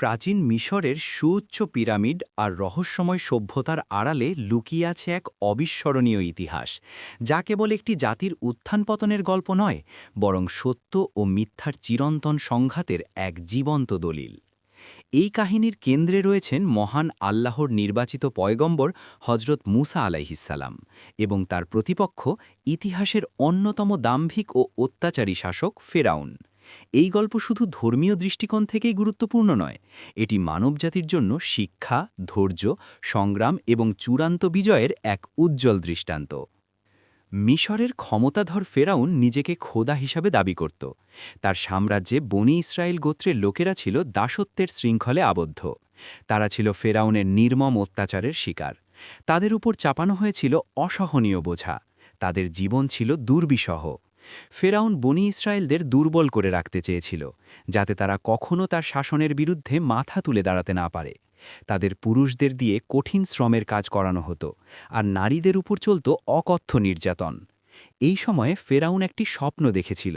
প্রাচীন মিশরের সুউচ্চ পিরামিড আর রহস্যময় সভ্যতার আড়ালে লুকিয়ে আছে এক অবিস্মরণীয় ইতিহাস, যা কেবল একটি জাতির উত্থান-পতনের গল্প নয়, বরং সত্য ও মিথ্যার চিরন্তন সংঘাতের এক জীবন্ত দলিল। এই কাহিনীর কেন্দ্রে রয়েছেন মহান আল্লাহর নির্বাচিত পয়গম্বর হজরত মুসা আলাইহিসসালাম এবং তার প্রতিপক্ষ ইতিহাসের অন্যতম দাম্ভিক ও অত্যাচারী শাসক ফেরাউন। এই গল্প শুধু ধর্মীয় দৃষ্টিকোণ থেকেই গুরুত্বপূর্ণ নয়, এটি মানবজাতির জন্য শিক্ষা, ধৈর্য, সংগ্রাম এবং চূড়ান্ত বিজয়ের এক উজ্জ্বল দৃষ্টান্ত। মিশরের ক্ষমতাধর ফেরাউন নিজেকে খোদা হিসাবে দাবি করত। তার সাম্রাজ্যে বনি ইসরায়েল গোত্রের লোকেরা ছিল দাসত্বের শৃঙ্খলে আবদ্ধ। তারা ছিল ফেরাউনের নির্মম অত্যাচারের শিকার। তাদের উপর চাপানো হয়েছিল অসহনীয় বোঝা। তাদের জীবন ছিল দুর্বিষহ। ফেরাউন বনি ইসরায়েলদের দুর্বল করে রাখতে চেয়েছিল, যাতে তারা কখনও তার শাসনের বিরুদ্ধে মাথা তুলে দাঁড়াতে না পারে। তাদের পুরুষদের দিয়ে কঠিন শ্রমের কাজ করানো হতো, আর নারীদের উপর চলত অকথ্য নির্যাতন। এই সময়ে ফেরাউন একটি স্বপ্ন দেখেছিল।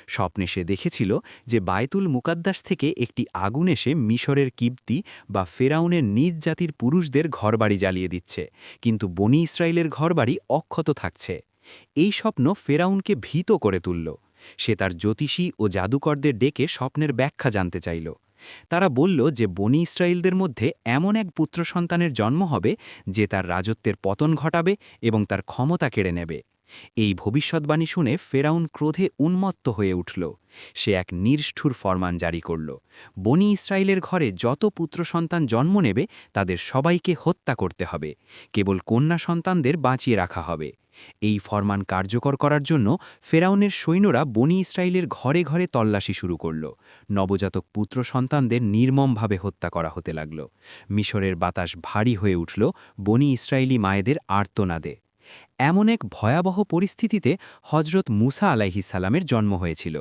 স্বপ্নে সে দেখেছিল যে বায়তুল মুকাদ্দাস থেকে একটি আগুন এসে মিশরের কিবতী বা ফেরাউনের নিজ জাতির পুরুষদের ঘরবাড়ি জ্বালিয়ে দিচ্ছে, কিন্তু বনি ইসরায়েলের ঘরবাড়ি অক্ষত থাকছে। এই স্বপ্ন ফেরাউনকে ভীত করে তুলল। সে তার জ্যোতিষী ও জাদুকরদের ডেকে স্বপ্নের ব্যাখ্যা জানতে চাইল। তারা বলল যে বনি ইসরায়েলদের মধ্যে এমন এক পুত্র সন্তানের জন্ম হবে যে তার রাজত্বের পতন ঘটাবে এবং তার ক্ষমতা কেড়ে নেবে। এই ভবিষ্যদ্বাণী শুনে ফেরাউন ক্রোধে উন্মত্ত হয়ে উঠল। সে এক নিষ্ঠুর ফরমান জারি করল। বনি ইসরায়েলের ঘরে যত পুত্র সন্তান জন্ম নেবে তাদের সবাইকে হত্যা করতে হবে, কেবল কন্যা সন্তানদের বাঁচিয়ে রাখা হবে। এই ফরমান কার্যকর করার জন্য ফেরাউনের সৈন্যরা বনি ইসরায়েলের ঘরে ঘরে তল্লাশি শুরু করল। নবজাতক পুত্র সন্তানদের নির্মমভাবে হত্যা করা হতে লাগল। মিশরের বাতাস ভারী হয়ে উঠল বনি ইসরায়েলি মায়েদের আর্তনাদে। এমন এক ভয়াবহ পরিস্থিতিতে হজরত মুসা আলাইহিসসালামের জন্ম হয়েছিল।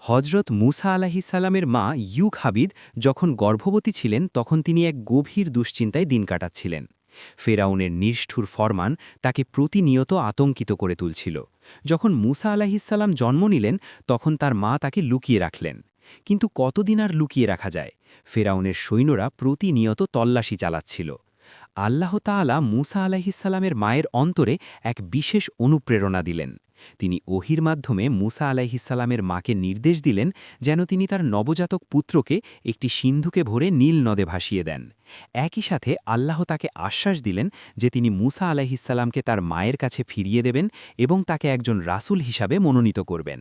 হজরত মুসা আলাইহিসসালামের মা ইউখাবিদ যখন গর্ভবতী ছিলেন, তখন তিনি এক গভীর দুশ্চিন্তায় দিন কাটাচ্ছিলেন। ফেরাউনের নিষ্ঠুর ফরমান তাকে প্রতিনিয়ত আতঙ্কিত করে তুলছিল। যখন মুসা আলাইহিসসালাম জন্ম নিলেন, তখন তার মা তাকে লুকিয়ে রাখলেন। কিন্তু কতদিন আর লুকিয়ে রাখা যায়? ফেরাউনের সৈন্যরা প্রতিনিয়ত তল্লাশি চালাচ্ছিল। আল্লাহ তাআলা মুসা আলাইহিসসালামের মায়ের অন্তরে এক বিশেষ অনুপ্রেরণা দিলেন। তিনি ওহির মাধ্যমে মুসা আলাইহিসসালামের মাকে নির্দেশ দিলেন যেন তিনি তার নবজাতক পুত্রকে একটি সিন্ধুকে ভরে নীল নদে ভাসিয়ে দেন। একই সাথে আল্লাহ তাকে আশ্বাস দিলেন যে তিনি মুসা আলাইহিসসালামকে তার মায়ের কাছে ফিরিয়ে দেবেন এবং তাকে একজন রাসূল হিসাবে মনোনীত করবেন।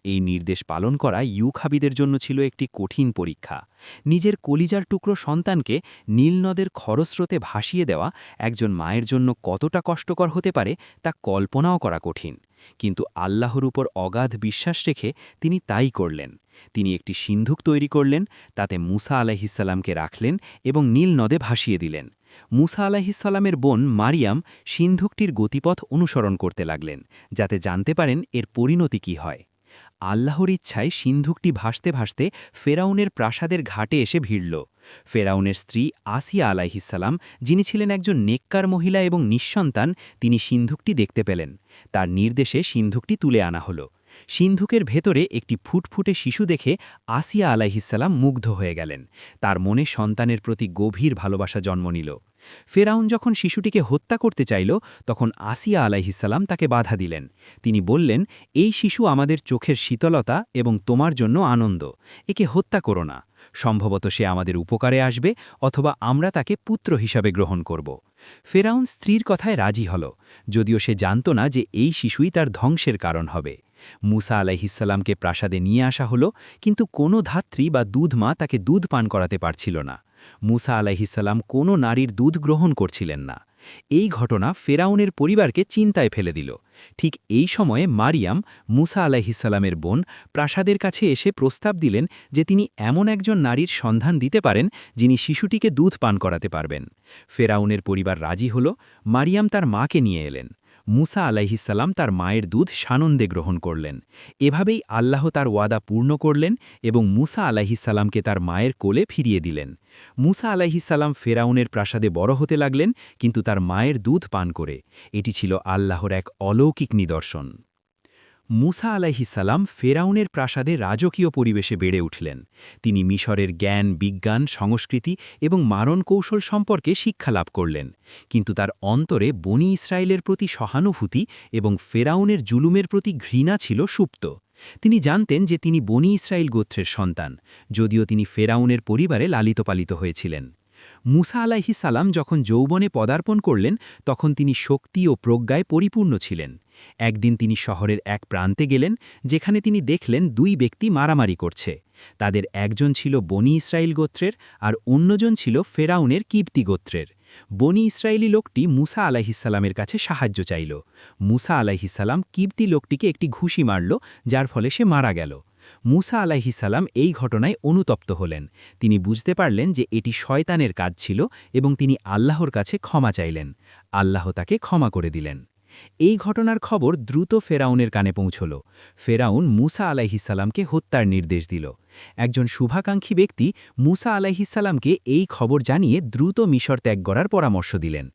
এই নির্দেশ পালন করা ইউখাবিদের জন্য ছিল একটি কঠিন পরীক্ষা। নিজের কলিজার টুকরো সন্তানকে নীলনদের খরস্রোতে ভাসিয়ে দেওয়া একজন মায়ের জন্য কতটা কষ্টকর হতে পারে তা কল্পনাও করা কঠিন। কিন্তু আল্লাহর উপর অগাধ বিশ্বাস রেখে তিনি তাই করলেন। তিনি একটি সিন্ধুক তৈরি করলেন, তাতে মুসা আলাইহিসসালামকে রাখলেন এবং নীল নদে ভাসিয়ে দিলেন। মুসা আলাইহিসসালামের বোন মারিয়াম সিন্ধুকটির গতিপথ অনুসরণ করতে লাগলেন, যাতে জানতে পারেন এর পরিণতি কী হয়। আল্লাহর ইচ্ছায় সিন্ধুকটি ভাসতে ভাসতে ফেরাউনের প্রাসাদের ঘাটে এসে ভিড়ল। ফেরাউনের স্ত্রী আসিয়া আলাইহিসসালাম, যিনি ছিলেন একজন নেককার মহিলা এবং নিঃসন্তান, তিনি সিন্ধুকটি দেখতে পেলেন। তার নির্দেশে সিন্ধুকটি তুলে আনা হলো। সিন্ধুকের ভেতরে একটি ফুটফুটে শিশু দেখে আসিয়া আলাইহিসসালাম মুগ্ধ হয়ে গেলেন। তার মনে সন্তানের প্রতি গভীর ভালোবাসা জন্ম নিল। ফেরাউন যখন শিশুটিকে হত্যা করতে চাইল, তখন আসিয়া আলাইহিসসালাম তাকে বাধা দিলেন। তিনি বললেন, এই শিশু আমাদের চোখের শীতলতা এবং তোমার জন্য আনন্দ। একে হত্যা করো না। সম্ভবত সে আমাদের উপকারে আসবে, অথবা আমরা তাকে পুত্র হিসাবে গ্রহণ করব। ফেরাউন স্ত্রীর কথায় রাজি হল, যদিও সে জানত না যে এই শিশুই তার ধ্বংসের কারণ হবে। মুসা আলাইহিসসালামকে প্রাসাদে নিয়ে আসা হলো, কিন্তু কোনো ধাত্রী বা দুধমা তাকে দুধ পান করাতে পারছিল না। মুসা আলাইহিসসালাম কোনো নারীর দুধ গ্রহণ করছিলেন না। এই ঘটনা ফেরাউনের পরিবারকে চিন্তায় ফেলে দিল। ঠিক এই সময়ে মারিয়াম, মুসা আলাইহিসসালামের বোন, প্রাসাদের কাছে এসে প্রস্তাব দিলেন যে তিনি এমন একজন নারীর সন্ধান দিতে পারেন যিনি শিশুটিকে দুধ পান করাতে পারবেন। ফেরাউনের পরিবার রাজি হল। মারিয়াম তার মাকে নিয়ে এলেন। মুসা আলাইহিসসালাম তার মায়ের দুধ সানন্দে গ্রহণ করলেন। এভাবেই আল্লাহ তার ওয়াদা পূর্ণ করলেন এবং মুসা আলাইহিসসালামকে তার মায়ের কোলে ফিরিয়ে দিলেন। মুসা আলাইহিসসালাম ফেরাউনের প্রাসাদে বড় হতে লাগলেন, কিন্তু তার মায়ের দুধ পান করে। এটি ছিল আল্লাহর এক অলৌকিক নিদর্শন। মুসা আলাইহিসাল্লাম ফেরাউনের প্রাসাদে রাজকীয় পরিবেশে বেড়ে উঠলেন। তিনি মিশরের জ্ঞান, বিজ্ঞান, সংস্কৃতি এবং মারণ কৌশল সম্পর্কে শিক্ষা লাভ করলেন। কিন্তু তার অন্তরে বনি ইসরায়েলের প্রতি সহানুভূতি এবং ফেরাউনের জুলুমের প্রতি ঘৃণা ছিল সুপ্ত। তিনি জানতেন যে তিনি বনি ইসরায়েল গোত্রের সন্তান, যদিও তিনি ফেরাউনের পরিবারে লালিতপালিত হয়েছিলেন। মুসা আলাইহিসাল্লাম যখন যৌবনে পদার্পণ করলেন, তখন তিনি শক্তি ও প্রজ্ঞায় পরিপূর্ণ ছিলেন। একদিন তিনি শহরের এক প্রান্তে গেলেন, যেখানে তিনি দেখলেন দুই ব্যক্তি মারামারি করছে। তাদের একজন ছিল বনি ইসরায়েল গোত্রের আর অন্যজন ছিল ফেরাউনের কিপ্তি গোত্রের। বনি ইসরায়েলি লোকটি মুসা আলাইহিসাল্লামের কাছে সাহায্য চাইল। মুসা আলাইহিসাল্লাম কিপ্তি লোকটিকে একটি ঘুষি মারল, যার ফলে সে মারা গেল। মুসা আলাইহিসাল্লাম এই ঘটনায় অনুতপ্ত হলেন। তিনি বুঝতে পারলেন যে এটি শয়তানের কাজ ছিল এবং তিনি আল্লাহর কাছে ক্ষমা চাইলেন। আল্লাহ তাকে ক্ষমা করে দিলেন। এই ঘটনার খবর দ্রুত ফেরাউনের কানে পৌঁছল। ফেরাউন মুসা আলাইহিসাল্লামকে হত্যার নির্দেশ দিল। একজন শুভাকাঙ্ক্ষী ব্যক্তি মুসা আলাইহিসাল্লামকে এই খবর জানিয়ে দ্রুত মিশর ত্যাগ করার পরামর্শ দিলেন।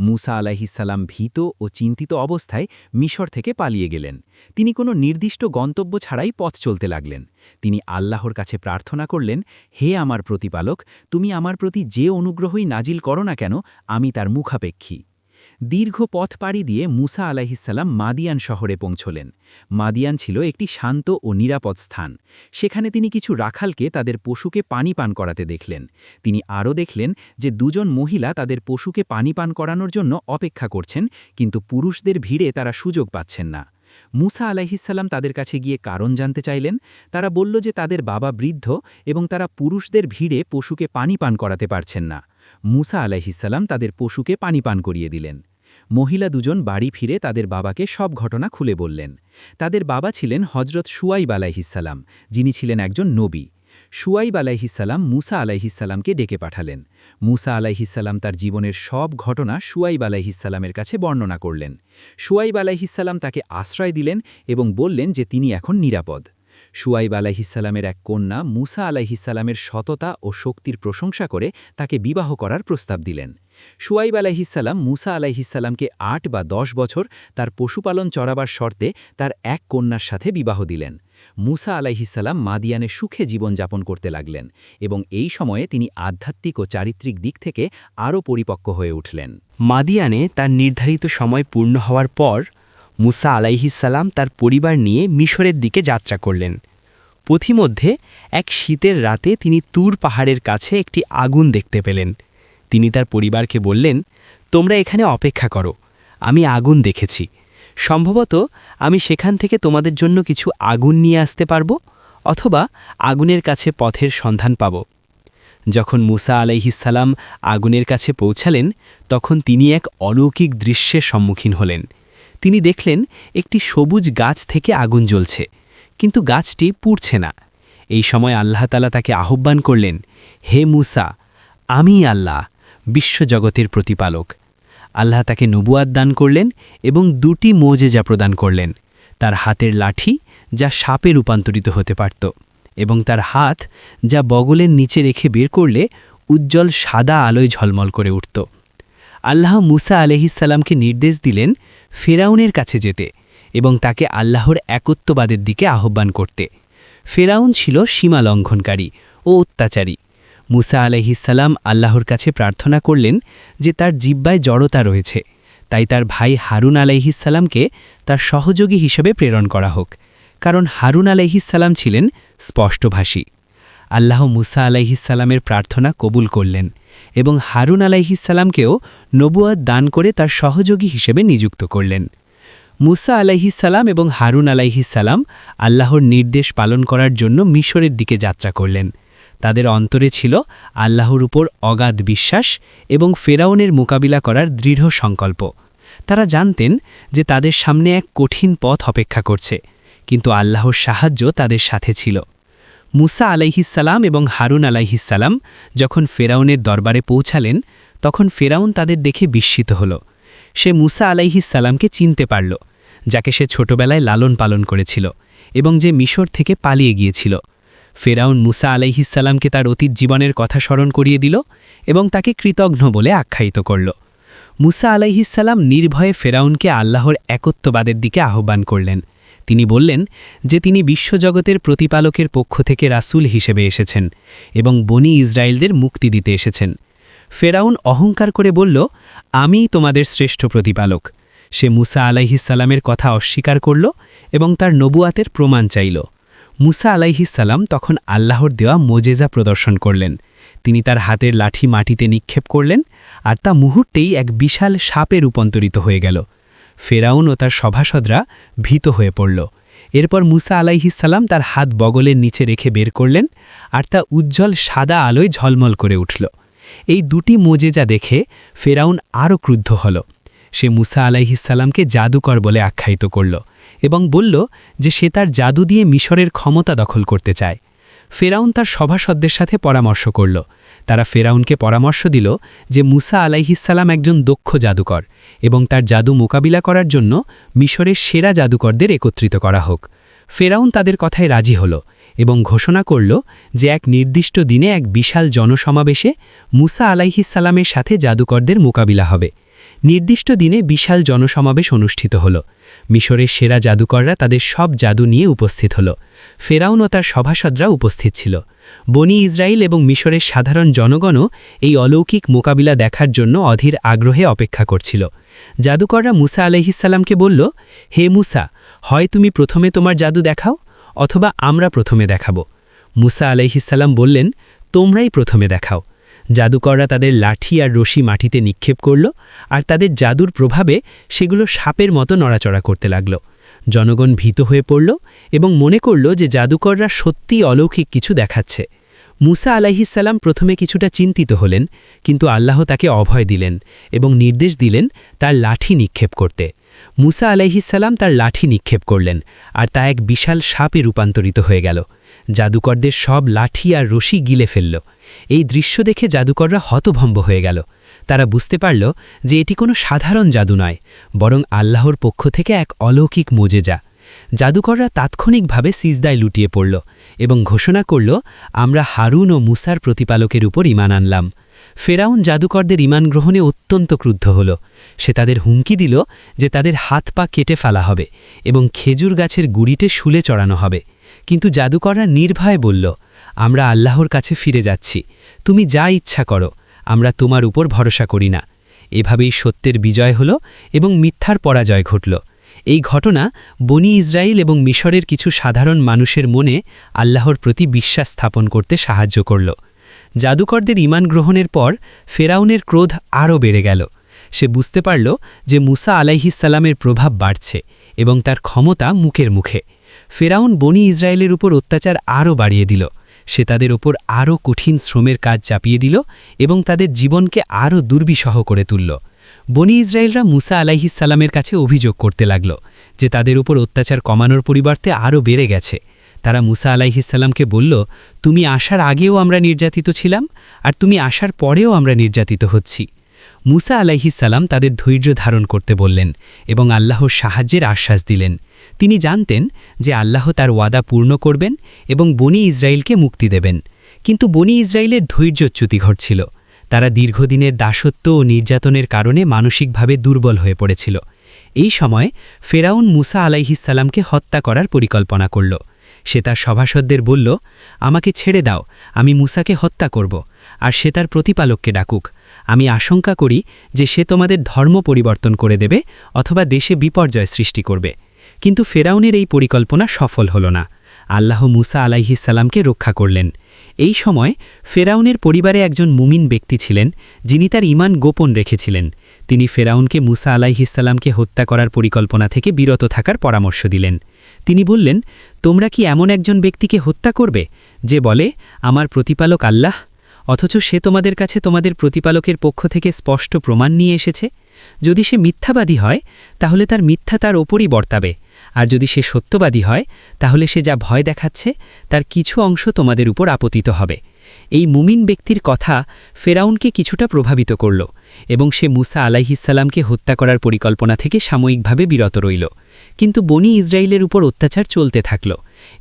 মুসা আলাইহিসাল্লাম ভীত ও চিন্তিত অবস্থায় মিশর থেকে পালিয়ে গেলেন। তিনি কোনো নির্দিষ্ট গন্তব্য ছাড়াই পথ চলতে লাগলেন। তিনি আল্লাহর কাছে প্রার্থনা করলেন, হে আমার প্রতিপালক, তুমি আমার প্রতি যে অনুগ্রহই নাজিল করো না কেন, আমি তার মুখাপেক্ষী। দীর্ঘ পথ পাড়ি দিয়ে মুসা আলাইহিসাল্লাম মাদিয়ান শহরে পৌঁছলেন। মাদিয়ান ছিল একটি শান্ত ও নিরাপদ স্থান। সেখানে তিনি কিছু রাখালকে তাদের পশুকে পানি পান করাতে দেখলেন। তিনি আরও দেখলেন যে দুজন মহিলা তাদের পশুকে পানি পান করানোর জন্য অপেক্ষা করছেন, কিন্তু পুরুষদের ভিড়ে তারা সুযোগ পাচ্ছেন না। মুসা আলাইহিসাল্লাম তাদের কাছে গিয়ে কারণ জানতে চাইলেন। তারা বলল যে তাদের বাবা বৃদ্ধ এবং তারা পুরুষদের ভিড়ে পশুকে পানি পান করাতে পারছেন না। মুসা আলাইহিসাল্লাম তাদের পশুকে পানি পান করিয়ে দিলেন। মহিলা দুজন বাড়ি ফিরে তাদের বাবাকে সব ঘটনা খুলে বললেন। তাদের বাবা ছিলেন হজরত শুয়াইব আলাইহিসাল্লাম, যিনি ছিলেন একজন নবী। শুয়াইব আলাইহিসাল্লাম মুসা আলাইহিসাল্লামকে ডেকে পাঠালেন। মুসা আলাইহিসাল্লাম তার জীবনের সব ঘটনা শুয়াইব আলাইহিসাল্লামের কাছে বর্ণনা করলেন। শুয়াইব আলাইহিসাল্লাম তাকে আশ্রয় দিলেন এবং বললেন যে তিনি এখন নিরাপদ। শুয়াইব আলাইহিসাল্লামের এক কন্যা মুসা আলাইহিসাল্লামের সততা ও শক্তির প্রশংসা করে তাকে বিবাহ করার প্রস্তাব দিলেন। শুয়াইব আলাইহিসাল্লাম মুসা আলাইহিসাল্লামকে ৮ বা ১০ বছর তার পশুপালন চড়াবার শর্তে তার এক কন্যার সাথে বিবাহ দিলেন। মুসা আলাইহিসাল্লাম মাদিয়ানে সুখে জীবনযাপন করতে লাগলেন এবং এই সময়ে তিনি আধ্যাত্মিক ও চারিত্রিক দিক থেকে আরও পরিপক্ক হয়ে উঠলেন। মাদিয়ানে তার নির্ধারিত সময় পূর্ণ হওয়ার পর মুসা আলাইহিসাল্লাম তার পরিবার নিয়ে মিশরের দিকে যাত্রা করলেন। পথিমধ্যে এক শীতের রাতে তিনি তুর পাহাড়ের কাছে একটি আগুন দেখতে পেলেন। তিনি তার পরিবারকে বললেন, তোমরা এখানে অপেক্ষা করো, আমি আগুন দেখেছি। সম্ভবত আমি সেখান থেকে তোমাদের জন্য কিছু আগুন নিয়ে আসতে পারব, অথবা আগুনের কাছে পথের সন্ধান পাব। যখন মুসা আলাইহিসাল্লাম আগুনের কাছে পৌঁছালেন, তখন তিনি এক অলৌকিক দৃশ্যের সম্মুখীন হলেন। তিনি দেখলেন একটি সবুজ গাছ থেকে আগুন জ্বলছে, কিন্তু গাছটি পুড়ছে না। এই সময় আল্লাহ তাআলা তাকে আহ্বান করলেন, হে মুসা, আমি আল্লাহ, বিশ্বজগতের প্রতিপালক। আল্লাহ তাকে নবুয়াত দান করলেন এবং 2টি মোজেজা প্রদান করলেন। তার হাতের লাঠি, যা সাপে রূপান্তরিত হতে পারত, এবং তার হাত, যা বগলের নিচে রেখে বের করলে উজ্জ্বল সাদা আলোয় ঝলমল করে উঠত। আল্লাহ মুসা আলাইহিসসালামকে নির্দেশ দিলেন ফেরাউনের কাছে যেতে এবং তাকে আল্লাহর একত্ববাদের দিকে আহ্বান করতে। ফেরাউন ছিল সীমা লঙ্ঘনকারী ও অত্যাচারী। মুসা আলাইহিসসালাম আল্লাহর কাছে প্রার্থনা করলেন যে তার জিহ্বায় জড়তা রয়েছে, তাই তার ভাই হারুন আলাইহিসসালামকে তার সহযোগী হিসেবে প্রেরণ করা হোক, কারণ হারুন আলাইহিসসালাম ছিলেন স্পষ্টভাষী। আল্লাহ মুসা আলাইহিসসালামের প্রার্থনা কবুল করলেন এবং হারুন আলাইহিসসালামকেও নবুয়াত দান করে তার সহযোগী হিসেবে নিযুক্ত করলেন। মুসা আলাইহিসসালাম এবং হারুন আলাইহিসসালাম আল্লাহর নির্দেশ পালন করার জন্য মিশরের দিকে যাত্রা করলেন। তাদের অন্তরে ছিল আল্লাহর উপর অগাধ বিশ্বাস এবং ফেরাউনের মোকাবিলা করার দৃঢ় সংকল্প। তারা জানতেন যে তাদের সামনে এক কঠিন পথ অপেক্ষা করছে, কিন্তু আল্লাহর সাহায্য তাদের সাথে ছিল। মুসা আলাইহিসসালাম এবং হারুন আলাইহিসসালাম যখন ফেরাউনের দরবারে পৌঁছালেন, তখন ফেরাউন তাদের দেখে বিস্মিত হল। সে মুসা আলাইহিসসালামকে চিনতে পারল, যাকে সে ছোটবেলায় লালন পালন করেছিল এবং যে মিশর থেকে পালিয়ে গিয়েছিল। ফেরাউন মুসা আলাইহিসসালামকে তার অতীত জীবনের কথা স্মরণ করিয়ে দিল এবং তাকে কৃতঘ্ন বলে আখ্যায়িত করল। মুসা আলাইহিসসালাম নির্ভয়ে ফেরাউনকে আল্লাহর একত্ববাদের দিকে আহ্বান করলেন। তিনি বললেন যে তিনি বিশ্বজগতের প্রতিপালকের পক্ষ থেকে রাসূল হিসেবে এসেছেন এবং বনি ইসরায়েলদের মুক্তি দিতে এসেছেন। ফেরাউন অহংকার করে বলল, আমিই তোমাদের শ্রেষ্ঠ প্রতিপালক। সে মুসা আলাইহিসসালামের কথা অস্বীকার করল এবং তার নবুয়াতের প্রমাণ চাইল। মুসা আলাইহিসসালাম তখন আল্লাহর দেওয়া মোজেজা প্রদর্শন করলেন। তিনি তার হাতের লাঠি মাটিতে নিক্ষেপ করলেন আর তা মুহূর্তেই এক বিশাল সাপে রূপান্তরিত হয়ে গেল। ফেরাউন ও তার সভাসদরা ভীত হয়ে পড়ল। এরপর মুসা আলাইহিসসালাম তার হাত বগলের নিচে রেখে বের করলেন আর তা উজ্জ্বল সাদা আলোয় ঝলমল করে উঠল। এই দুটি মোজেজা দেখে ফেরাউন আরও ক্রুদ্ধ হল। সে মুসা আলাইহিসসালামকে জাদুকর বলে আখ্যায়িত করল এবং বলল যে সে তার জাদু দিয়ে মিশরের ক্ষমতা দখল করতে চায়। ফেরাউন তার সভাসদদের সাথে পরামর্শ করল। তারা ফেরাউনকে পরামর্শ দিল যে মুসা আলাইহিসসালাম একজন দক্ষ জাদুকর এবং তার জাদু মোকাবিলা করার জন্য মিশরের সেরা জাদুকরদের একত্রিত করা হোক। ফেরাউন তাদের কথায় রাজি হল এবং ঘোষণা করল যে এক নির্দিষ্ট দিনে এক বিশাল জনসমাবেশে মুসা আলাইহিসসালামের সাথে জাদুকরদের মোকাবিলা হবে। নির্দিষ্ট দিনে বিশাল জনসমাবেশ অনুষ্ঠিত হল। মিশরের সেরা জাদুকররা তাদের সব জাদু নিয়ে উপস্থিত হল। ফেরাউন ও তার সভাসদরা উপস্থিত ছিল। বনি ইসরায়েল এবং মিশরের সাধারণ জনগণও এই অলৌকিক মোকাবিলা দেখার জন্য অধীর আগ্রহে অপেক্ষা করছিল। জাদুকররা মুসা আলাইহিসসালামকে বলল, হে মুসা, হয় তুমি প্রথমে তোমার জাদু দেখাও অথবা আমরা প্রথমে দেখাব। মুসা আলাইহিসসালাম বললেন, তোমরাই প্রথমে দেখাও। জাদুকররা তাদের লাঠি আর রশি মাটিতে নিক্ষেপ করল আর তাদের জাদুর প্রভাবে সেগুলো সাপের মতো নড়াচড়া করতে লাগল। জনগণ ভীত হয়ে পড়ল এবং মনে করল যে জাদুকররা সত্যিই অলৌকিক কিছু দেখাচ্ছে। মুসা আলাইহিসসালাম প্রথমে কিছুটা চিন্তিত হলেন, কিন্তু আল্লাহ তাকে অভয় দিলেন এবং নির্দেশ দিলেন তার লাঠি নিক্ষেপ করতে। মুসা আলাইহিসসালাম তার লাঠি নিক্ষেপ করলেন আর তা এক বিশাল সাপে রূপান্তরিত হয়ে গেল। জাদুকরদের সব লাঠি আর রশি গিলে ফেলল। এই দৃশ্য দেখে জাদুকররা হতভম্ব হয়ে গেল। তারা বুঝতে পারল যে এটি কোনো সাধারণ জাদু নয়, বরং আল্লাহর পক্ষ থেকে এক অলৌকিক মোজেজা। জাদুকররা তাৎক্ষণিকভাবে সিজদায় লুটিয়ে পড়ল এবং ঘোষণা করল, আমরা হারুন ও মুসার প্রতিপালকের উপর ঈমান আনলাম। ফেরাউন জাদুকরদের ঈমান গ্রহণে অত্যন্ত ক্রুদ্ধ হল। সে তাদের হুমকি দিল যে তাদের হাত পা কেটে ফেলা হবে এবং খেজুর গাছের গুড়িতে শুলে চড়ানো হবে। কিন্তু জাদুকররা নির্ভয়ে বলল, আমরা আল্লাহর কাছে ফিরে যাচ্ছি, তুমি যা ইচ্ছা করো, আমরা তোমার উপর ভরসা করি না। এভাবেই সত্যের বিজয় হল এবং মিথ্যার পরাজয় ঘটল। এই ঘটনা বনি ইসরায়েল এবং মিশরের কিছু সাধারণ মানুষের মনে আল্লাহর প্রতি বিশ্বাস স্থাপন করতে সাহায্য করল। জাদুকরদের ঈমান গ্রহণের পর ফেরাউনের ক্রোধ আরও বেড়ে গেল। সে বুঝতে পারল যে মুসা আলাইহিসসালামের প্রভাব বাড়ছে এবং তার ক্ষমতা মুখের মুখে। ফেরাউন বনি ইসরায়েলের উপর অত্যাচার আরও বাড়িয়ে দিল। সে তাদের ওপর আরও কঠিন শ্রমের কাজ চাপিয়ে দিল এবং তাদের জীবনকে আরও দুর্বিষহ করে তুলল। বনি ইসরায়েলরা মুসা আলাইহিসসালামের কাছে অভিযোগ করতে লাগল যে তাদের উপর অত্যাচার কমানোর পরিবর্তে আরও বেড়ে গেছে। তারা মুসা আলাইহিসসালামকে বলল, তুমি আসার আগেও আমরা নির্যাতিত ছিলাম আর তুমি আসার পরেও আমরা নির্যাতিত হচ্ছি। মুসা আলাইহিসসালাম তাদের ধৈর্য ধারণ করতে বললেন এবং আল্লাহর সাহায্যের আশ্বাস দিলেন। তিনি জানতেন যে আল্লাহ তার ওয়াদা পূর্ণ করবেন এবং বনি ইসরায়েলকে মুক্তি দেবেন। কিন্তু বনি ইসরায়েলের ধৈর্যচ্যুতি ঘটছিল। তারা দীর্ঘদিনের দাসত্ব ও নির্যাতনের কারণে মানসিকভাবে দুর্বল হয়ে পড়েছিল। এই সময় ফেরাউন মুসা আলাইহিসসালামকে হত্যা করার পরিকল্পনা করল। সে তার সভাসদদের বলল, আমাকে ছেড়ে দাও, আমি মুসাকে হত্যা করব, আর সে তার প্রতিপালককে ডাকুক। আমি আশঙ্কা করি যে সে তোমাদের ধর্ম পরিবর্তন করে দেবে অথবা দেশে বিপর্যয় সৃষ্টি করবে। কিন্তু ফেরাউনের এই পরিকল্পনা সফল হল না। আল্লাহ মুসা আলাইহিসসালামকে রক্ষা করলেন। এই সময় ফেরাউনের পরিবারে একজন মুমিন ব্যক্তি ছিলেন যিনি তার ঈমান গোপন রেখেছিলেন। তিনি ফেরাউনকে মুসা আলাইহিসসালামকে হত্যা করার পরিকল্পনা থেকে বিরত থাকার পরামর্শ দিলেন। তিনি বললেন, তোমরা কি এমন একজন ব্যক্তিকে হত্যা করবে যে বলে, আমার প্রতিপালক আল্লাহ, অথচ সে তোমাদের কাছে তোমাদের প্রতিপালকের পক্ষ থেকে স্পষ্ট প্রমাণ নিয়ে এসেছে? যদি সে মিথ্যাবাদী হয় তাহলে তার মিথ্যা তার ওপরই বর্তাবে, আর যদি সে সত্যবাদী হয় তাহলে সে যা ভয় দেখাচ্ছে তার কিছু অংশ তোমাদের উপর আপতিত হবে। এই মুমিন ব্যক্তির কথা ফেরাউনকে কিছুটা প্রভাবিত করল এবং সে মুসা আলাইহিসসালামকে হত্যা করার পরিকল্পনা থেকে সাময়িকভাবে বিরত রইল। কিন্তু বনি ইসরায়েলের উপর অত্যাচার চলতে থাকল।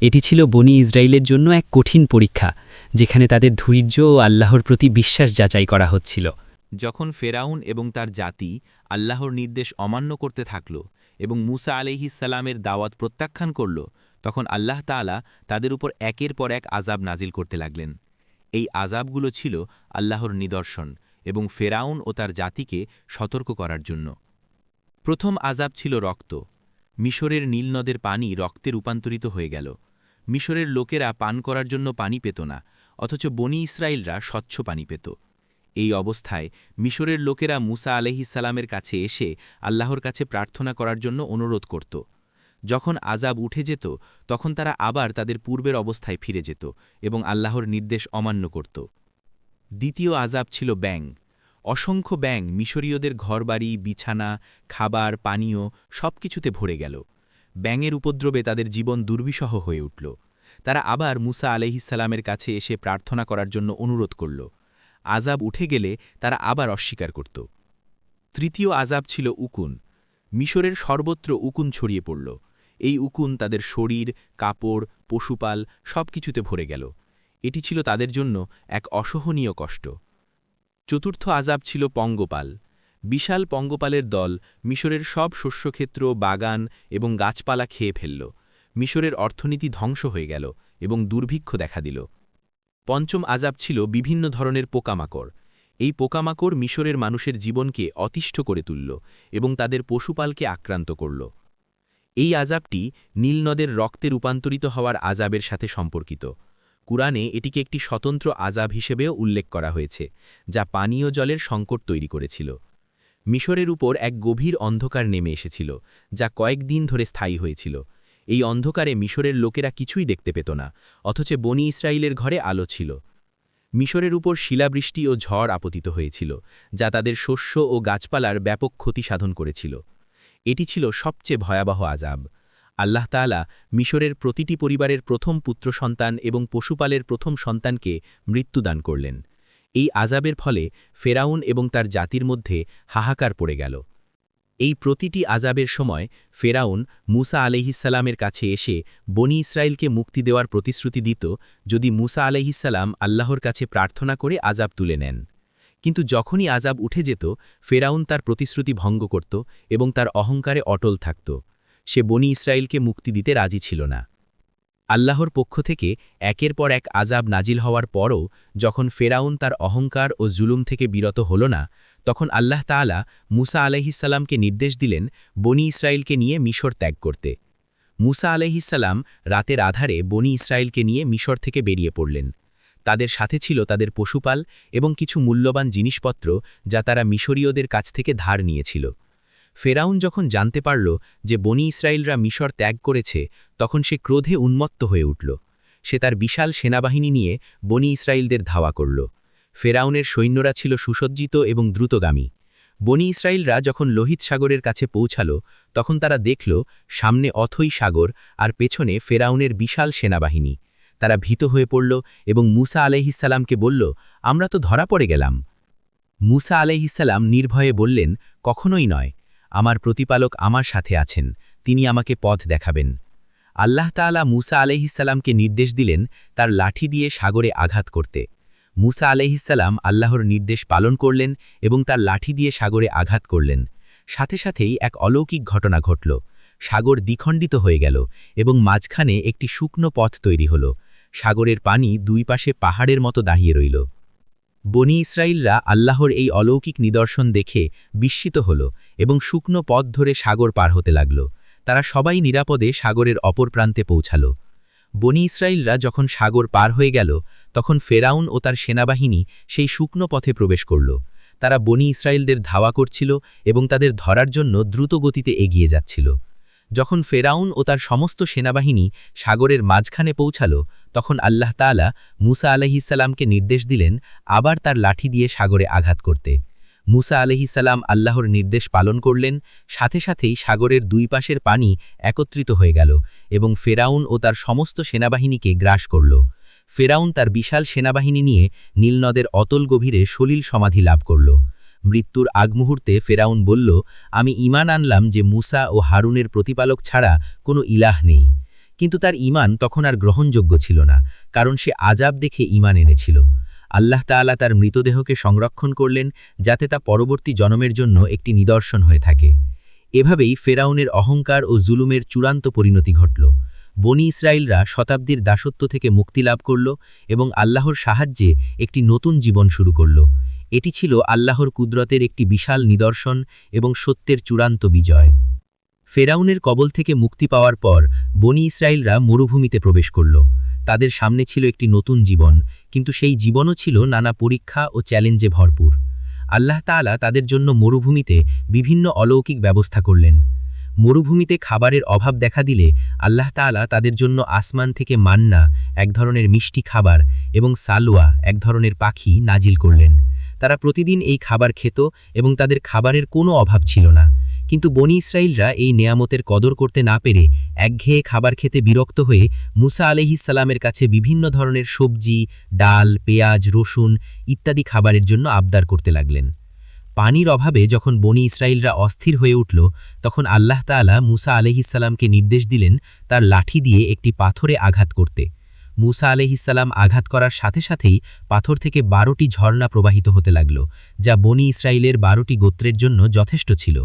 এটি ছিল বনি ইসরায়েলের জন্য এক কঠিন পরীক্ষা, যেখানে তাদের ধৈর্য ও আল্লাহর প্রতি বিশ্বাস যাচাই করা হচ্ছিল। যখন ফেরাউন এবং তার জাতি আল্লাহর নির্দেশ অমান্য করতে থাকল এবং মুসা আলাইহিসসালামের দাওয়াত প্রত্যাখ্যান করল, তখন আল্লাহ তাআলা তাদের উপর একের পর এক আযাব নাজিল করতে লাগলেন। এই আযাবগুলো ছিল আল্লাহর নিদর্শন এবং ফেরাউন ও তার জাতিকে সতর্ক করার জন্য। প্রথম আযাব ছিল রক্ত। মিশরের নীলনদের পানি রক্তে রূপান্তরিত হয়ে গেল। মিশরের লোকেরা পান করার জন্য পানি পেত না, অথচ বনি ইসরায়েলরা স্বচ্ছ পানি পেত। এই অবস্থায় মিশরের লোকেরা মুসা আলাইহিসসালামের কাছে এসে আল্লাহর কাছে প্রার্থনা করার জন্য অনুরোধ করত। যখন আযাব উঠে যেত, তখন তারা আবার তাদের পূর্বের অবস্থায় ফিরে যেত এবং আল্লাহর নির্দেশ অমান্য করত। দ্বিতীয় আযাব ছিল ব্যাঙ। অসংখ্য ব্যাঙ মিশরীয়দের ঘরবাড়ি, বিছানা, খাবার, পানীয় সবকিছুতে ভরে গেল। ব্যাঙের উপদ্রবে তাদের জীবন দুর্বিষহ হয়ে উঠল। তারা আবার মুসা আলাইহিসসালামের কাছে এসে প্রার্থনা করার জন্য অনুরোধ করল। আযাব উঠে গেলে তারা আবার অস্বীকার করত। তৃতীয় আযাব ছিল উকুন। মিশরের সর্বত্র উকুন ছড়িয়ে পড়ল। এই উকুন তাদের শরীর, কাপড়, পশুপাল সবকিছুতে ভরে গেল। এটি ছিল তাদের জন্য এক অসহনীয় কষ্ট। চতুর্থ আযাব ছিল পঙ্গপাল। বিশাল পঙ্গপালের দল মিশরের সব শস্যক্ষেত্র, বাগান এবং গাছপালা খেয়ে ফেলল। মিশরের অর্থনীতি ধ্বংস হয়ে গেল এবং দুর্ভিক্ষ দেখা দিল। পঞ্চম আযাব ছিল বিভিন্ন ধরনের পোকামাকড়। এই পোকামাকড় মিশরের মানুষের জীবনকে অতিষ্ঠ করে তুলল এবং তাদের পশুপালকে আক্রান্ত করল। এই আযাবটি নীলনদের রক্তে রূপান্তরিত হওয়ার আযাবের সাথে সম্পর্কিত। কুরআনে এটিকে একটি স্বতন্ত্র আযাব হিসেবেও উল্লেখ করা হয়েছে, যা পানীয় জলের সংকট তৈরি করেছিল। মিশরের উপর এক গভীর অন্ধকার নেমে এসেছিল, যা কয়েকদিন ধরে স্থায়ী হয়েছিল। এই অন্ধকারে মিশরের লোকেরা কিছুই দেখতে পেত না, অথচ বনি ইসরায়েলের ঘরে আলো ছিল। মিশরের উপর শিলাবৃষ্টি ও ঝড় আপতিত হয়েছিল, যা তাদের শস্য ও গাছপালার ব্যাপক ক্ষতি সাধন করেছিল। এটি ছিল সবচেয়ে ভয়াবহ আযাব। আল্লাহ তাআলা মিশরের প্রতিটি পরিবারের প্রথম পুত্র সন্তান এবং পশুপালের প্রথম সন্তানকে মৃত্যুদান করলেন। এই আযাবের ফলে ফেরাউন এবং তার জাতির মধ্যে হাহাকার পড়ে গেল। এই প্রতিটি আযাবের সময় ফেরাউন মুসা আলাইহিসসালামের কাছে এসে বনি ইসরায়েলকে মুক্তি দেওয়ার প্রতিশ্রুতি দিত, যদি মুসা আলাইহিসসালাম আল্লাহর কাছে প্রার্থনা করে আযাব তুলে নেন। কিন্তু যখনই আযাব উঠে যেত, ফেরাউন তার প্রতিশ্রুতি ভঙ্গ করত এবং তার অহংকারে অটল থাকত। সে বনি ইসরায়েলকে মুক্তি দিতে রাজি ছিল না। আল্লাহর পক্ষ থেকে একের পর এক আযাব নাজিল হওয়ার পরও যখন ফেরাউন তার অহংকার ও জুলুম থেকে বিরত হল না, তখন আল্লাহ তাআলা মুসা আলাইহিসসালামকে নির্দেশ দিলেন বনি ইসরায়েলকে নিয়ে মিশর ত্যাগ করতে। মুসা আলাইহিসসালাম রাতের আধারে বনি ইসরায়েলকে নিয়ে মিশর থেকে বেরিয়ে পড়লেন। তাদের সাথে ছিল তাদের পশুপাল এবং কিছু মূল্যবান জিনিসপত্র, যা তারা মিশরীয়দের কাছ থেকে ধার নিয়েছিল। ফেরাউন যখন জানতে পারল যে বনি ইসরায়েলরা মিশর ত্যাগ করেছে, তখন সে ক্রোধে উন্মত্ত হয়ে উঠল। সে তার বিশাল সেনাবাহিনী নিয়ে বনি ইসরায়েলদের ধাওয়া করল। ফেরাউনের সৈন্যরা ছিল সুসজ্জিত এবং দ্রুতগামী। বনি ইসরায়েলরা যখন লোহিত সাগরের কাছে পৌঁছাল, তখন তারা দেখল সামনে অথই সাগর আর পেছনে ফেরাউনের বিশাল সেনাবাহিনী। তারা ভীত হয়ে পড়ল এবং মুসা আলাইহিসসালামকে বলল, আমরা তো ধরা পড়ে গেলাম। মুসা আলাইহিসসালাম নির্ভয়ে বললেন, কখনোই নয়, আমার প্রতিপালক আমার সাথে আছেন, তিনি আমাকে পথ দেখাবেন। আল্লাহ তাআলা মুসা আলাইহিসসালামকে নির্দেশ দিলেন তার লাঠি দিয়ে সাগরে আঘাত করতে। মুসা আলাইহিসসালাম আল্লাহর নির্দেশ পালন করলেন এবং তার লাঠি দিয়ে সাগরে আঘাত করলেন। সাথে সাথেই এক অলৌকিক ঘটনা ঘটল। সাগর দ্বিখণ্ডিত হয়ে গেল এবং মাঝখানে একটি শুকনো পথ তৈরি হল। সাগরের পানি দুই পাশে পাহাড়ের মতো দাঁড়িয়ে রইল। বনি ইসরায়েলরা আল্লাহর এই অলৌকিক নিদর্শন দেখে বিস্মিত হল এবং শুকনো পথ ধরে সাগর পার হতে লাগল। তারা সবাই নিরাপদে সাগরের অপর প্রান্তে পৌঁছাল। বনি ইসরায়েলরা যখন সাগর পার হয়ে গেল, তখন ফেরাউন ও তার সেনাবাহিনী সেই শুকনো পথে প্রবেশ করল। তারা বনি ইসরায়েলদের ধাওয়া করছিল এবং তাদের ধরার জন্য দ্রুত গতিতে এগিয়ে যাচ্ছিল। যখন ফেরাউন ও তার সমস্ত সেনাবাহিনী সাগরের মাঝখানে পৌঁছাল, তখন আল্লাহ তাআলা মুসা আলাইহিসসালামকে নির্দেশ দিলেন আবার তার লাঠি দিয়ে সাগরে আঘাত করতে। মুসা আলাইহিসসালাম আল্লাহর নির্দেশ পালন করলেন। সাথে সাথেই সাগরের দুই পাশের পানি একত্রিত হয়ে গেল এবং ফেরাউন ও তার সমস্ত সেনাবাহিনীকে গ্রাস করল। ফেরাউন তার বিশাল সেনাবাহিনী নিয়ে নীলনদের অতল গভীরে সলিল সমাধি লাভ করল। মৃত্যুর আগ মুহূর্তে ফেরাউন বলল, আমি ঈমান আনলাম যে মুসা ও হারুনের প্রতিপালক ছাড়া কোনো ইলাহ নেই। কিন্তু তার ঈমান তখন আর গ্রহণযোগ্য ছিল না, কারণ সে আযাব দেখে ঈমান এনেছিল। আল্লাহ তাআলা তার মৃতদেহকে সংরক্ষণ করলেন, যাতে তা পরবর্তী জন্মের জন্য একটি নিদর্শন হয়ে থাকে। এভাবেই ফেরাউনের অহংকার ও জুলুমের চূড়ান্ত পরিণতি ঘটল। বনি ইসরায়েলরা শতাব্দীর দাসত্ব থেকে মুক্তি লাভ করল এবং আল্লাহর সাহায্যে একটি নতুন জীবন শুরু করল। এটি ছিল আল্লাহর কুদরতের একটি বিশাল নিদর্শন এবং সত্যের চূড়ান্ত বিজয়। ফেরাউনের কবল থেকে মুক্তি পাওয়ার পর বনি ইসরায়েলরা মরুভূমিতে প্রবেশ করল। তাদের সামনে ছিল একটি নতুন জীবন, কিন্তু সেই জীবনও ছিল নানা পরীক্ষা ও চ্যালেঞ্জে ভরপুর। আল্লাহ তাআলা তাদের জন্য মরুভূমিতে বিভিন্ন অলৌকিক ব্যবস্থা করলেন। মরুভূমিতে খাবারের অভাব দেখা দিলে আল্লাহ তাআলা তাদের জন্য আসমান থেকে মান্না, এক ধরনের মিষ্টি খাবার, এবং সালওয়া, এক ধরনের পাখি, নাজিল করলেন। তারা প্রতিদিন এই খাবার খেত এবং তাদের খাবারের কোনো অভাব ছিল না। কিন্তু বনি ইসরায়েলরা এই নেয়ামতের কদর করতে না পেরে একঘেয়ে খাবার খেতে বিরক্ত হয়ে মুসা আলাইহিস সালামের কাছে বিভিন্ন ধরনের সবজি, ডাল, পেঁয়াজ, রসুন ইত্যাদি খাবারের জন্য আবদার করতে লাগলেন। পানির অভাবে যখন বনি ইসরায়েলরা অস্থির হয়ে উঠল, তখন আল্লাহ তাআলা মুসা আলাইহিস সালামকে নির্দেশ দিলেন তার লাঠি দিয়ে একটি পাথরে আঘাত করতে। মুসা আলাইহিস সালাম আঘাত করার সাথে সাথেই পাথর থেকে 12টি ঝর্ণা প্রবাহিত হতে লাগল, যা বনি ইসরায়েলের 12টি গোত্রের জন্য যথেষ্ট ছিল।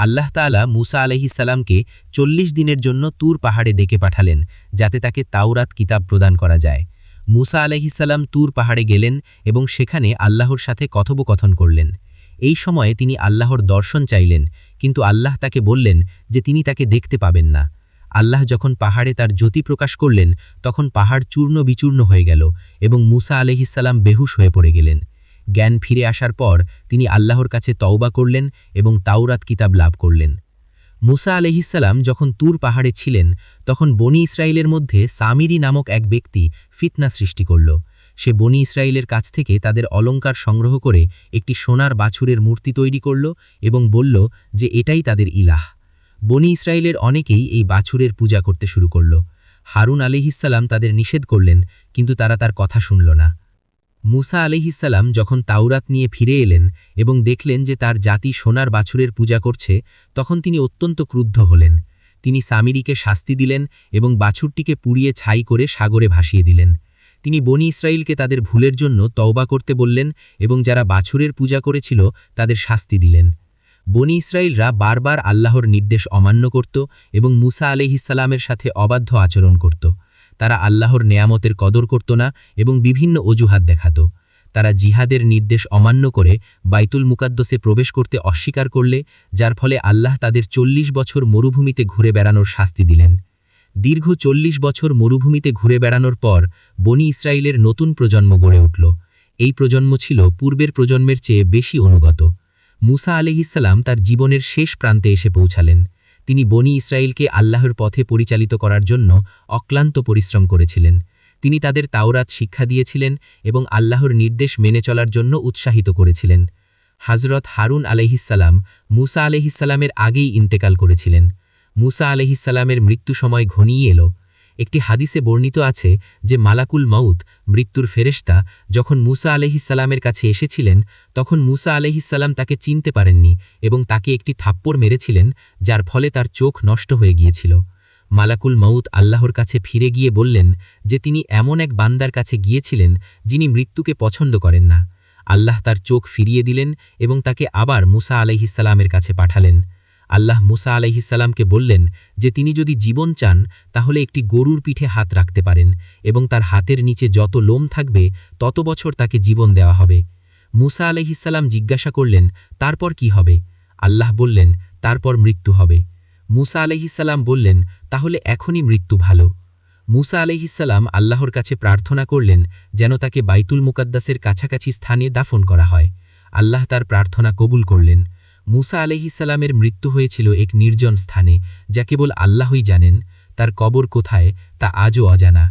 আল্লাহ তাআলা মুসা আলাইহিস সালামকে 40 দিনের জন্য তুর পাহাড়ে ডেকে পাঠালেন, যাতে তাকে তাওরাত কিতাব প্রদান করা যায়। মুসা আলাইহিস সালাম তুর পাহাড়ে গেলেন এবং সেখানে আল্লাহর সাথে কথোপকথন করলেন। এই সময়ে তিনি আল্লাহর দর্শন চাইলেন, কিন্তু আল্লাহ তাকে বললেন যে তিনি তাকে দেখতে পাবেন না। আল্লাহ যখন পাহাড়ে তার জ্যোতি প্রকাশ করলেন, তখন পাহাড় চূর্ণ বিচূর্ণ হয়ে গেল এবং মুসা আলাইহিস সালাম বেহুশ হয়ে পড়ে গেলেন। জ্ঞান ফিরে আসার পর তিনি আল্লাহর কাছে তওবা করলেন এবং তাওরাত কিতাব লাভ করলেন। মুসা আলাইহিস সালাম যখন তুর পাহাড়ে ছিলেন, তখন বনি ইসরায়েলের মধ্যে সামিরি নামক এক ব্যক্তি ফিতনা সৃষ্টি করল। সে বনি ইসরায়েলের কাছ থেকে তাদের অলংকার সংগ্রহ করে একটি সোনার বাছুরের মূর্তি তৈরি করল এবং বলল যে এটাই তাদের ইলাহ। বনি ইসরায়েলের অনেকেই এই বাছুরের পূজা করতে শুরু করল। হারুন আলাইহিস সালাম তাদের নিষেধ করলেন, কিন্তু তারা তার কথা শুনল না। মুসা আলাইহিস সালাম যখন তাওরাত নিয়ে ফিরে এলেন এবং দেখলেন যে তার জাতি সোনার বাছুরের পূজা করছে, তখন তিনি অত্যন্ত ক্রুদ্ধ হলেন। তিনি সামিরিকে শাস্তি দিলেন এবং বাছুরটিকে পুড়িয়ে ছাই করে সাগরে ভাসিয়ে দিলেন। তিনি বনি ইসরায়েলকে তাদের ভুলের জন্য তওবা করতে বললেন এবং যারা বাছুরের পূজা করেছিল তাদের শাস্তি দিলেন। বনি ইসরায়েলরা বারবার আল্লাহর নির্দেশ অমান্য করত এবং মুসা আলাইহিস সালামের সাথে অবাধ্য আচরণ করত। তারা আল্লাহর নেয়ামতের কদর করত না এবং বিভিন্ন অজুহাত দেখাত। তারা জিহাদের নির্দেশ অমান্য করে বাইতুল মুকাদ্দসে প্রবেশ করতে অস্বীকার করলে, যার ফলে আল্লাহ তাদের 40 বছর মরুভূমিতে ঘুরে বেড়ানোর শাস্তি দিলেন। দীর্ঘ 40 বছর মরুভূমিতে ঘুরে বেড়ানোর পর বনি ইসরায়েলের নতুন প্রজন্ম গড়ে উঠল। এই প্রজন্ম ছিল পূর্বের প্রজন্মের চেয়ে বেশি অনুগত। মুসা আলাইহিস সালাম তার জীবনের শেষ প্রান্তে এসে পৌঁছালেন। তিনি বনি ইসরায়েলকে আল্লাহর পথে পরিচালিত করার জন্য অক্লান্ত পরিশ্রম করেছিলেন। তিনি তাদের তাওরাত শিক্ষা দিয়েছিলেন এবং আল্লাহর নির্দেশ মেনে চলার জন্য উৎসাহিত করেছিলেন। হযরত হারুন আলাইহিস সালাম মুসা আলাইহিস সালামের আগেই ইন্তেকাল করেছিলেন। মুসা আলাইহিস সালামের মৃত্যু সময় ঘনিয়ে এলো। একটি হাদিসে বর্ণিত আছে যে মালাকুল মাউত, মৃত্যুর ফেরেশতা, যখন মুসা আলাইহিস সালামের কাছে এসেছিলেন, তখন মুসা আলাইহিস সালাম তাকে চিনতে পারেননি এবং তাকে একটি থাপ্পড় মেরেছিলেন, যার ফলে তার চোখ নষ্ট হয়ে গিয়েছিল। মালাকুল মাউত আল্লাহর কাছে ফিরে গিয়ে বললেন যে তিনি এমন এক বান্দার কাছে গিয়েছিলেন যিনি মৃত্যুকে পছন্দ করেন না। আল্লাহ তার চোখ ফিরিয়ে দিলেন এবং তাকে আবার মুসা আলাইহিস সালামের কাছে পাঠালেন। আল্লাহ মুসা আলাইহিস সালামকে বললেন যে তিনি যদি জীবন চান তাহলে একটি গরুর পিঠে হাত রাখতে পারেন এবং তার হাতের নিচে যত লোম থাকবে তত বছর তাকে জীবন দেওয়া হবে। মুসা আলাইহিস সালাম জিজ্ঞাসা করলেন, তারপর কি হবে? আল্লাহ বললেন, তারপর মৃত্যু হবে। মুসা আলাইহিস সালাম বললেন, তাহলে এখনই মৃত্যু ভালো। মুসা আলাইহিস সালাম আল্লাহর কাছে প্রার্থনা করলেন যেন তাকে বাইতুল মুকাদ্দাসের কাছাকাছি স্থানে দাফন করা হয়। আল্লাহ তার প্রার্থনা কবুল করলেন। মুসা আলাইহিস সালামের মৃত্যু হয়েছিল এক নির্জন স্থানে, যা কেবল আল্লাহই জানেন। তার কবর কোথায় তা আজও অজানা।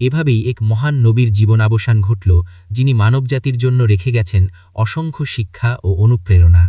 এভাবেই এক মহান নবীর জীবনাবসান ঘটল, যিনি মানবজাতির জন্য রেখে গেছেন অসংখ্য শিক্ষা ও অনুপ্রেরণা।